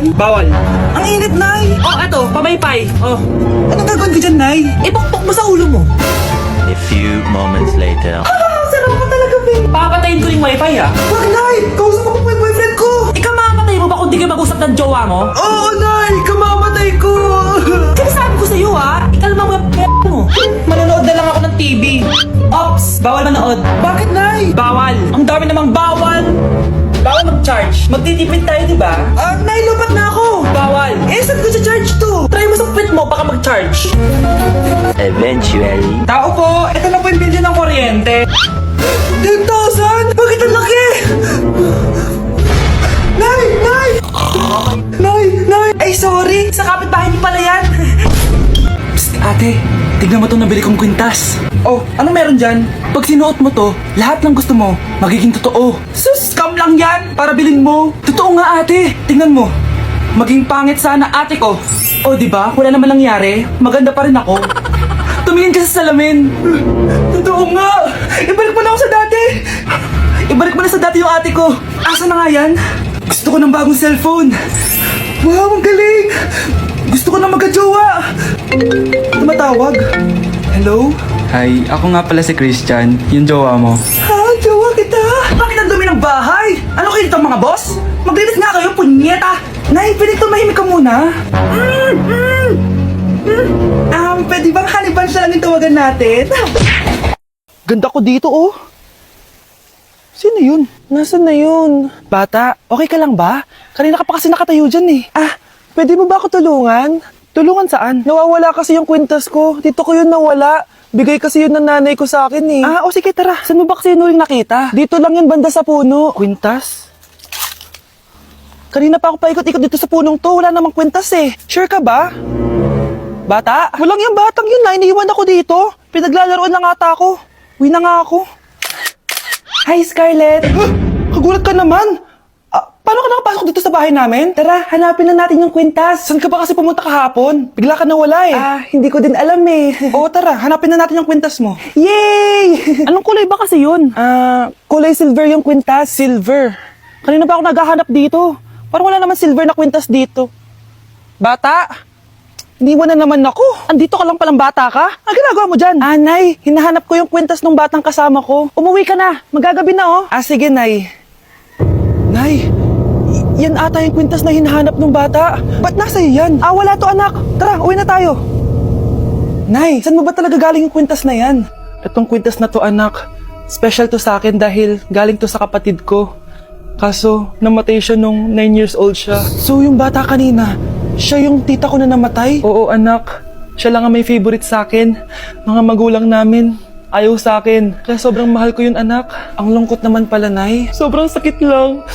dyan? Bawal. Ang init, Nay! Oh, eto, pamaypay. Oh. Anong gagawin ko dyan, Nay? Ipukpok mo sa ulo mo. A few moments later. Sarap ka talaga, babe! Papatayin ko yung wifi ha. Wag, Nay! Kausap ako po yung boyfriend ko! Ikaw mamamatay mo ba kung di ka mag-usap ng jowa mo? Oo, Nay! Kamamatay ko! Sinasabi ko sa'yo ha, ikalma mo yung mo. Manonood na lang ako ng TV. Ops, bawal manood. Bakit, Nay? Bawal. Ang dami namang bawal. Bawal mag-charge. Magtitipid tayo, di ba? Nay, lupat na ako! Bawal. Saan ko sa charge to? Try mo sa puwit mo, baka mag-charge. Eventually. Tao po, ito na po yung bill ng kuryente. 10,000? Bakit ang laki? Nay! Nay! Nay! Nay! Ay, sorry! Sa kapitbahay niyo pala yan. Psst, ate! Tignan mo itong nabili kong kwintas. Oh, anong meron dyan? Pag sinuot mo to, lahat ng gusto mo, magiging totoo. Sus, scam lang yan. Para bilhin mo. Totoo nga, ate. Tingnan mo. Maging pangit sana ate ko. O, di ba? Wala naman nangyari. Maganda pa rin ako. Tumingin ka sa salamin. Totoo nga. Ibalik mo na ako sa dati. Ibalik mo na sa dati yung ate ko. Asa na nga yan? Gusto ko ng bagong cellphone. Wow, ang galing. Gusto ko na magka-jowa. Tumatawag. Hello? Hi, ako nga pala si Christian, yung jowa mo. Ha? Jowa kita? Bakit ang dumi ng bahay? Ano kayo dito mga boss? Maglinis nga kayo, punyeta! Nay, pwede tumahimik ka muna? Pwede bang haniban siya lang yung tawagan natin? Ganda ko dito, oh. Sino yun? Nasaan na yun? Bata, okay ka lang ba? Kanina ka pa kasi nakatayo dyan eh. Pwede mo ba ako tulungan? Tulungan saan? Nawawala kasi yung kwintas ko. Dito ko yun nawala. Bigay kasi yun ng nanay ko sa akin eh. O sige tara. Saan mo ba kasi yun uling nakita? Dito lang yun banda sa puno. Kwintas? Kanina pa ako paikot-ikot dito sa punong to. Wala namang kwintas eh. Sure ka ba? Bata? Walang yung batang yun na. Iniwan ako dito. Pinaglalaroan na nga ako. Uwi na nga ako. Hi Scarlett! Kagulat ka naman! Paano ka nakapasok dito sa bahay namin? Tara, hanapin na natin yung kwintas. Saan ka ba kasi pumunta kahapon? Bigla ka nawala eh. Hindi ko din alam eh. Oo, tara, hanapin na natin yung kwintas mo. Yay! Anong kulay ba kasi yun? Kulay silver yung kwintas. Silver? Kanina pa ako naghahanap dito. Parang wala naman silver na kwintas dito. Bata? Iniwan na naman ako. Andito ka lang palang bata ka? Ang ginagawa mo dyan? Nay, hinahanap ko yung kwintas ng batang kasama ko. Umuwi ka na. Magagabi na oh. Sige, Nay. Nay, yan ata yung kwintas na hinahanap ng bata. Ba't nasa iyo yan? Wala to anak. Tara, uwi na tayo. Nay, saan mo ba talaga galing yung kwintas na yan? Itong kwintas na to anak, special to sa akin dahil galing to sa kapatid ko. Kaso, namatay siya nung 9 years old siya. So yung bata kanina, siya yung tita ko na namatay? Oo anak, siya lang ang may favorite sa akin. Mga magulang namin, ayaw sa akin. Kaya sobrang mahal ko yun, anak. Ang lungkot naman pala, Nay. Sobrang sakit lang.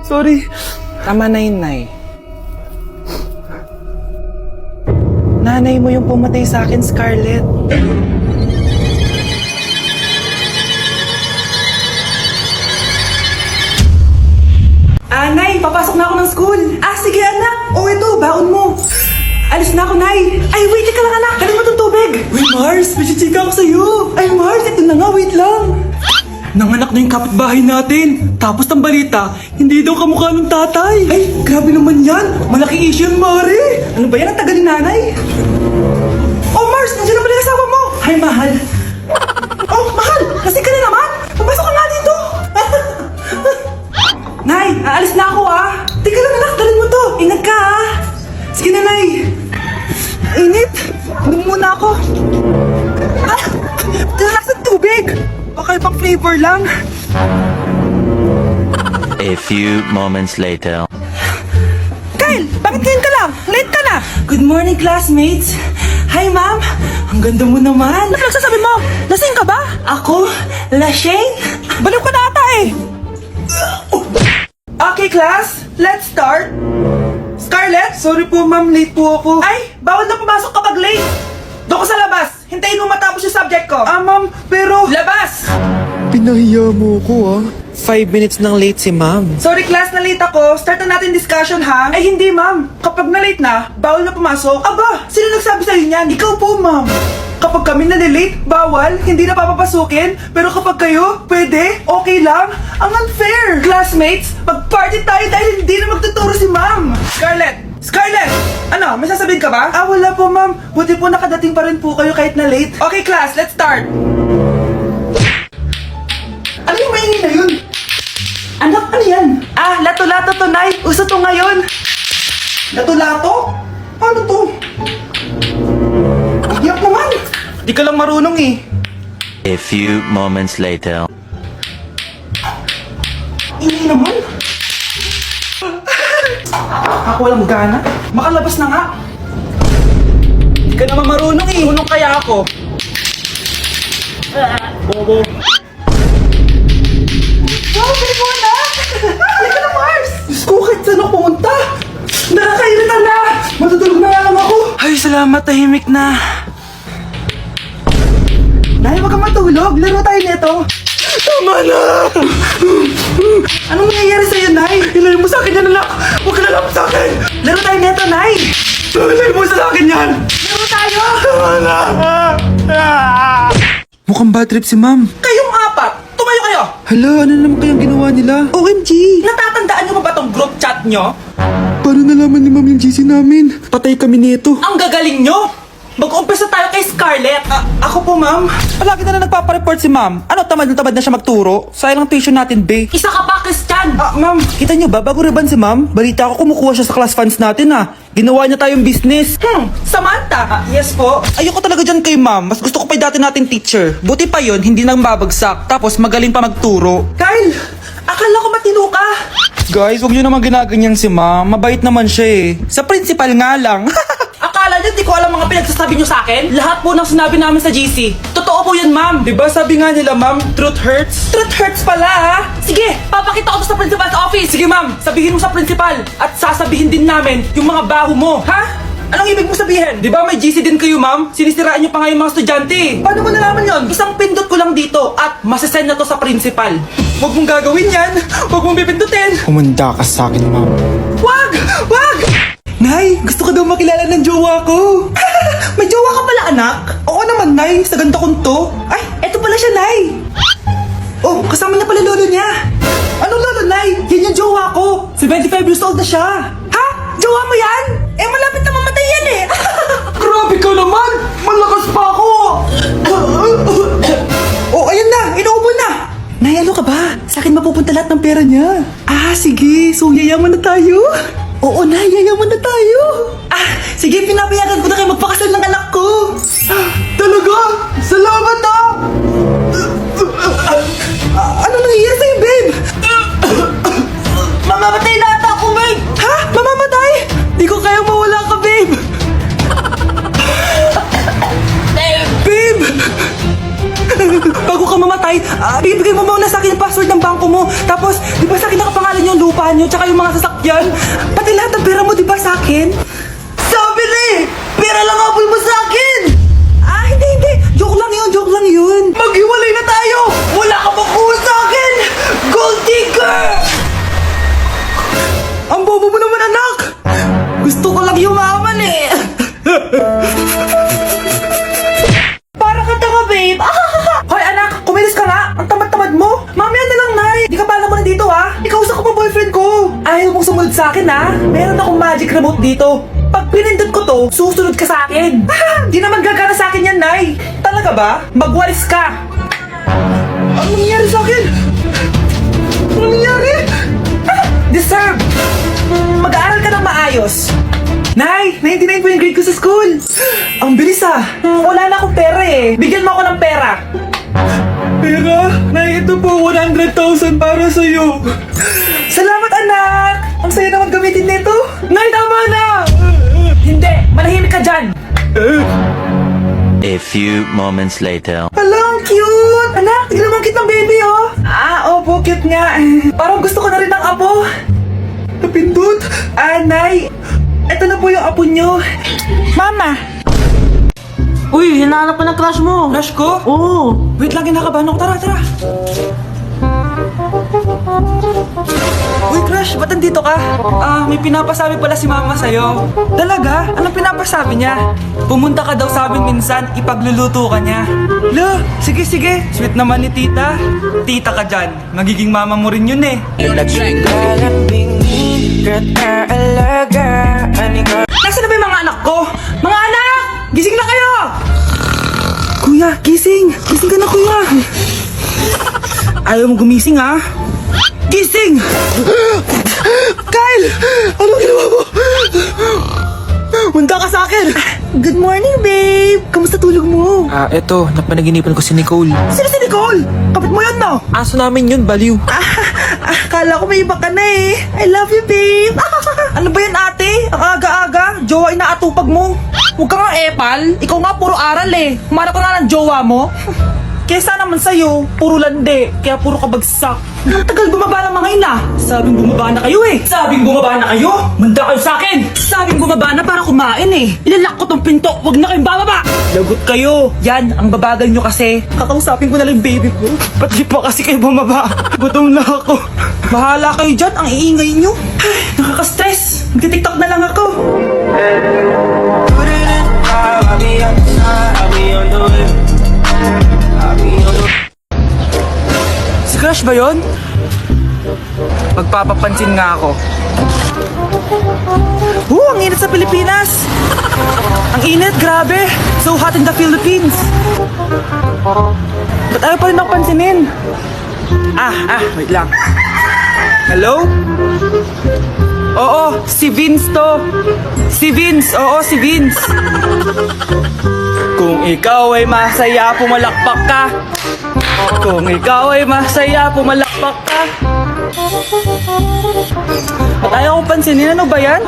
Sorry. Tama na yun, Nay. Nanay mo yung pumatay sa akin, Scarlett. Nay, papasok na ako ng school. Sige, anak. Ito, baon mo. Alis na ako, Nay. Ay, wait ka lang, anak. Dali mo itong tubig. Wait, Mars. May chichika ako sa'yo. Ay, Mars, ito na nga. Wait lang. Nanganak na yung kapitbahay natin. Tapos ng balita, hindi daw kamukha ng tatay. Ay, grabe naman yan. Malaking issue yan, Mari. Ano ba yan? Ang tagal ni nanay. Mars, nandiyan na pala yung asawa mo. Hi, mahal. Mahal. Kasi ka na naman. Pumasok ka nga dito. Nay, aalis na ako Tika lang, anak. Dalhin mo to. Ingat ka Sige na, Nay. Init. Inom muna ako. Talakas ng tubig. Baka ibang flavor lang. A few moments later. Kyle, bakit ngayon ka lang? Late ka na. Good morning, classmates. Hi, ma'am. Ang ganda mo naman. Ano nagsasabi mo? Lasing ka ba? Ako? Lasing? Baliw ka na ata eh. Okay, class. Let's start. Scarlett, sorry po ma'am, late po ako. Ay, bawal na pumasok kapag late. Doon ko sa labas. Hintayin mo matapos yung subject ko. Ma'am, pero... Labas! Pinahiya mo ko 5 minutes nang late si ma'am. Sorry class, na late ako. Start na natin discussion ha? Ay hindi ma'am. Kapag na late na, bawal na pumasok. Aba, sino nagsabi sa'yo niyan? Ikaw po ma'am. Kapag kami na late, bawal, hindi na papapasukin. Pero kapag kayo, pwede, okay lang. Ang unfair! Classmates, mag-party tayo dahil hindi na magtuturo si ma'am! Scarlett! Scarlett! Ano, may sasabihin ka ba? Wala po ma'am. Buti po nakadating pa rin po kayo kahit na late. Okay class, let's start! Ano yung maingin na yun? Anak, ano yan? Lato-lato to, Nay. Uso to ngayon. Lato-lato? Ano to? Iyak naman. Di ka lang marunong eh. A few moments later. Ingay naman. Ako walang gana. Makalabas na nga. Di ka naman marunong eh. Marunong kaya ako. Bobo. Sabi mo na! Halika na, Mars! Diyos ko, kahit saan ako pumunta! Nakakairita na! Matutulog na lang ako! Ay, salamat, tahimik na. Nay, wag kang matulog. Laro tayo nito. Tama na! Anong nangyayari sa'yo, Nay? Ilayo mo sa akin yan, anak! Huwag ka lalapit sa akin! Laro tayo nito, Nay! Ilayo mo sa akin yan! Laro tayo! Tama na! Mukhang bad trip si ma'am. Kayong apat! Tumayo kayo! Hala, ano naman kayang ginawa nila? OMG! Natatandaan nyo ba tong group chat nyo? Paano nalaman ni ma'am yung GC namin? Patay kami nito. Ang gagaling nyo! Mag-umpisa tayo kay Scarlett! Ako po, ma'am. Palagi na nagpapareport si ma'am. Ano, tamad na siya magturo? Sayang ang tuition natin, babe. Isa ka pa, Christian! Ma'am, kita nyo ba? Bago riban si ma'am, balita ko kumukuha siya sa class funds natin, Ginawa niya tayong business. Samantha! Yes po. Ayoko talaga dyan kay ma'am. Mas gusto ko pa yung dati nating teacher. Buti pa yon, hindi nang babagsak. Tapos magaling pa magturo. Kyle! Akala ko matino ka! Guys, huwag nyo naman ginaganyan si ma'am. Mabait naman siya eh. Sa principal nga lang. Akala niyo di ko alam mga pinagsasabi niyo sa akin? Lahat po ng sinabi namin sa GC. Totoo po yan, ma'am. Diba sabi nga nila, ma'am, truth hurts? Truth hurts pala, Sige, papakita ko to sa principal's office. Sige, ma'am. Sabihin mo sa principal. At sasabihin din namin yung mga baho mo. Ha? Anong ibig mo sabihin? Di ba may GC din kayo, ma'am? Sinisiraan niyo pa nga yung mga estudyante. Paano mo nalaman yon? Isang pindot ko lang dito at masasend na to sa principal. Huwag mong gagawin yan. Huwag mong pipindutin. Umanda ka sa akin, ma'am. Wag! Wag! Nay, gusto ko daw makilala ng jowa ko. May jowa ka pala, anak? Oo naman, Nay. Sa ganda kong to. Ay, eto pala siya, Nay. Oh, kasama niya pala lolo niya. Anong lolo, Nay? Yan yung jowa ko. 75 years old na siya. Ha? Jowa mo yan? Eh, malapit na mamatay yan eh. Grabe ka naman. Malakas pa ako. Oh, ayan na. Inuubo na. Nay, ano ka ba? Sa akin mapupunta lahat ng pera niya. Sige. So, yayaman na tayo? Oo na, yayaman na tayo. Sige, pinapayagan ko na kayo magpakasal ng anak ko. Talaga? Salamat Ano nangyayari sa'yo, babe? Mamamatay na ata ako, babe. Ha? Mamamatay? Di ko kayang mawala ka, babe. Babe! Bago ka mamatay, bibigay mo muna sa akin yung password ng bangko mo. Tapos, di ba sa akin nakapangalan yung lupa nyo, tsaka yung mga sasakyan? Pati lahat ng pera mo, di ba sa akin? Sabi na eh! Pera lang habol mo sa akin! Hindi. Joke lang yun. Maghiwalay na tayo! Wala ka makuha sa akin! Gold digger! Ang bobo mo naman, anak! Gusto ko lang yumaman eh! Para ka tanga, babe! Hoy, anak! Kumilis ka nga! Ang tamad-tamad mo! Mamaya na lang, Nay! Di ka pala mo na dito, Ikausap ko pa boyfriend ko! Ayaw mong sumunod sa akin, Meron akong magic remote dito. Pag pinindot ko to, susunod ka sa akin. Di naman gagana sa akin yan, Nay. Talaga ba? Magwalis ka. Ano nangyari sa akin? Ano nangyari? Deserve. Mag-aaral ka ng maayos. Nay, 99 po yung grade ko sa school. Ang bilis Wala na akong pera eh. Bigyan mo ako ng pera. Pera? Nay, ito po 100,000 para sa'yo. Salamat, anak. Ang saya naman gamitin nito. Nay, tama na. Hindi, manahimik ka dyan. A few moments later. Hala, ang cute. Anak, tignan mo ang cute ng baby, opo, cute nga. Parang gusto ko na rin ng apo. Napindot. Nay, eto na po yung apo nyo. Mama. Uy, hinahanap ko ng crush mo. Crush ko? Oo. Wait lang, kinakabahan ako. Tara. Uy, crush. Crush, ba't nandito ka? May pinapasabi pala si Mama sa'yo. Talaga? Anong pinapasabi niya? Pumunta ka daw sa amin minsan, ipagluluto ka niya. Lo, sige. Sweet naman ni Tita. Tita ka dyan. Magiging mama mo rin yun eh. Nasaan na ba yung mga anak ko? Mga anak! Gising na kayo! Kuya, gising! Gising ka na, kuya! Ayaw mo gumising, ha? Gising! Kyle! Anong ginawa mo? Hunda ka sa akin! Good morning, babe! Kamusta tulog mo? Eto, napanaginipan ko si Nicole. Sino si Nicole? Kapit mo yun, no? Aso namin yun, baliw. Kala ko may iba ka na eh. I love you, babe. Ano ba yan, ate? Ang aga-aga. Jowa inaatupag mo. Huwag ka nga epal. Ikaw nga puro aral eh. Humarap ka nga ng jowa mo. Kesa naman sa'yo, puro lande. Kaya puro kabagsak. Ang tagal bumaba ng mga ina. Sabing bumaba na kayo eh. Sabing bumaba na kayo. Manda kayo sa akin. Sabing bumaba na para kumain eh. Ilalak ko tong pinto. Huwag na kayong bababa. Lagot kayo. Yan, ang babagal nyo kasi. Kakausapin ko na lang yung baby ko. Ba't di pa kasi kayo bumaba? Gutom na ako. Bahala kayo dyan. Ang iingay nyo. Ay, nakaka-stress. Magti-tiktok na lang ako. Si Crush ba yun? Magpapapansin nga ako. Ang init sa Pilipinas! Ang init, grabe! So hot in the Philippines! Ba't ayaw pa rin ako pansinin? Wait lang. Hello? Oo, si Vince to. Si Vince, oo, si Vince. Kung ikaw ay masaya, pumalakpak ka. Kung ikaw ay masaya, pumalakpak ka. At ayaw kong pansinin, ano ba yan?